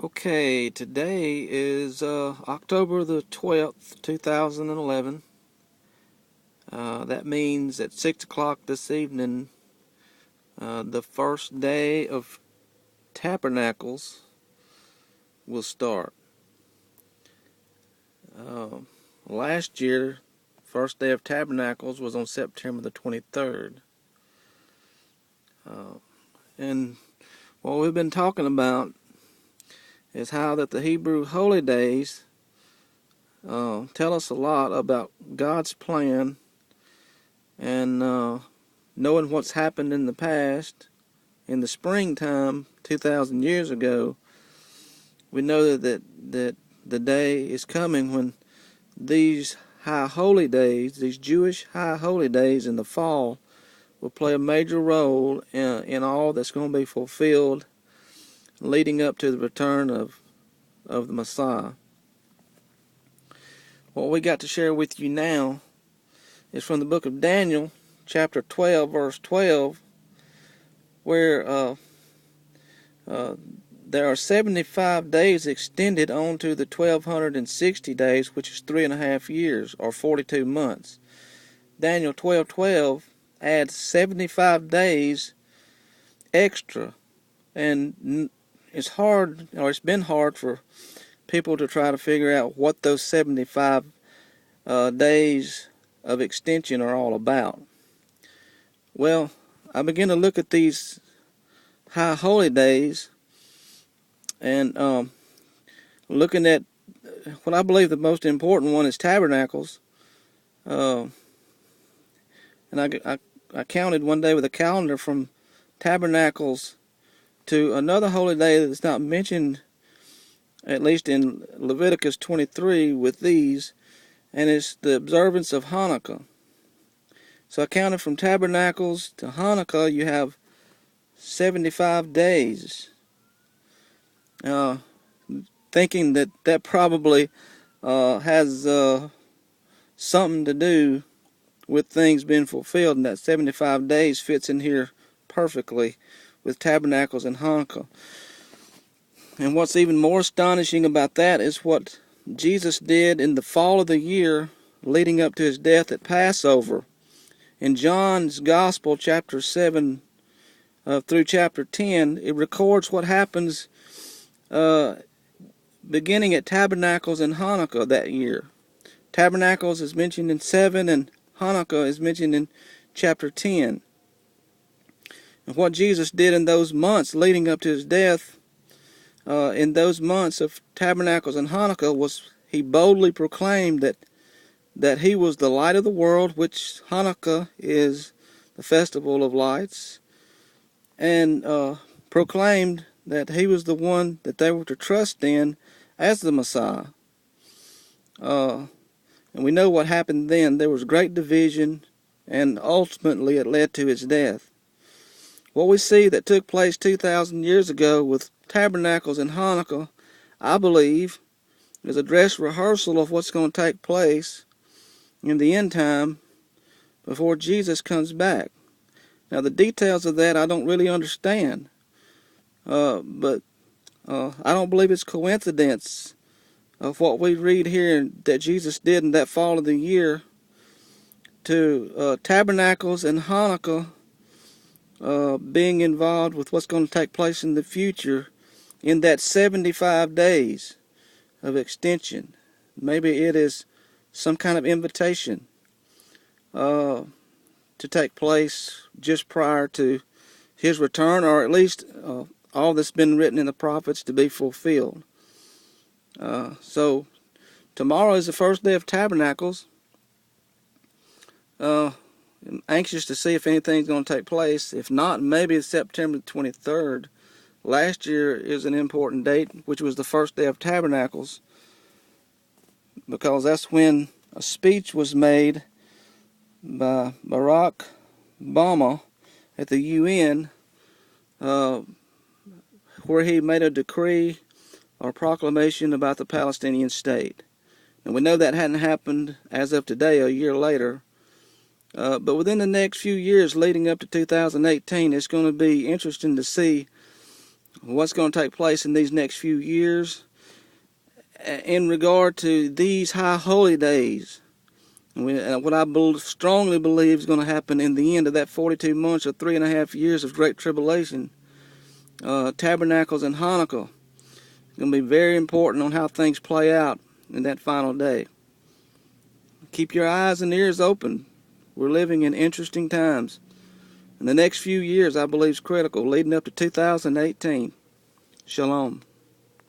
Okay, today is October the 12th, 2011. That means at 6 o'clock this evening, the first day of Tabernacles will start. Last year, first day of Tabernacles was on September the 23rd. And what we've been talking about is how that the Hebrew holy days tell us a lot about God's plan and knowing what's happened in the past. In the springtime, 2,000 years ago, we know that the day is coming when these high holy days, these Jewish high holy days in the fall, will play a major role in all that's going to be fulfilled leading up to the return of the Messiah. What we got to share with you now is from the book of Daniel, chapter 12, verse 12, where there are 75 days extended on to the 1,260 days, which is 3.5 years, or 42 months. Daniel 12:12 adds 75 days extra, and it's hard, or it's been hard for people to try to figure out what those 75 days of extension are all about. Well, I began to look at these high holy days and looking at what I believe the most important one is Tabernacles. And I counted one day with a calendar from Tabernacles to another holy day that's not mentioned, at least in Leviticus 23, with these, and it's the observance of Hanukkah. So I counted from Tabernacles to Hanukkah, you have 75 days. Thinking that probably has something to do with things being fulfilled, and that 75 days fits in here perfectly with Tabernacles and Hanukkah. And what's even more astonishing about that is what Jesus did in the fall of the year leading up to his death at Passover. In John's Gospel, chapter 7 through chapter 10, it records what happens beginning at Tabernacles and Hanukkah that year. Tabernacles is mentioned in 7 and Hanukkah is mentioned in chapter 10. And what Jesus did in those months leading up to his death, in those months of Tabernacles and Hanukkah, was he boldly proclaimed that he was the light of the world, which Hanukkah is the festival of lights, and proclaimed that he was the one that they were to trust in as the Messiah. And we know what happened then. There was great division, and ultimately it led to his death. What we see that took place 2,000 years ago with Tabernacles and Hanukkah, I believe, is a dress rehearsal of what's going to take place in the end time before Jesus comes back. Now, the details of that I don't really understand, but I don't believe it's coincidence of what we read here that Jesus did in that fall of the year to Tabernacles and Hanukkah being involved with what's going to take place in the future in that 75 days of extension. Maybe it is some kind of invitation to take place just prior to his return, or at least all that's been written in the prophets to be fulfilled. So tomorrow is the first day of Tabernacles. I'm anxious to see if anything's going to take place. If not, maybe it's September 23rd. Last year is an important date, which was the first day of Tabernacles, because that's when a speech was made by Barack Obama at the UN, where he made a decree or proclamation about the Palestinian state. And we know that hadn't happened as of today, a year later. But within the next few years leading up to 2018, it's going to be interesting to see what's going to take place in these next few years in regard to these high holy days. What I strongly believe is going to happen in the end of that 42 months or 3.5 years of Great Tribulation, Tabernacles and Hanukkah, is going to be very important on how things play out in that final day. Keep your eyes and ears open. We're living in interesting times. And the next few years, I believe, is critical, leading up to 2018. Shalom.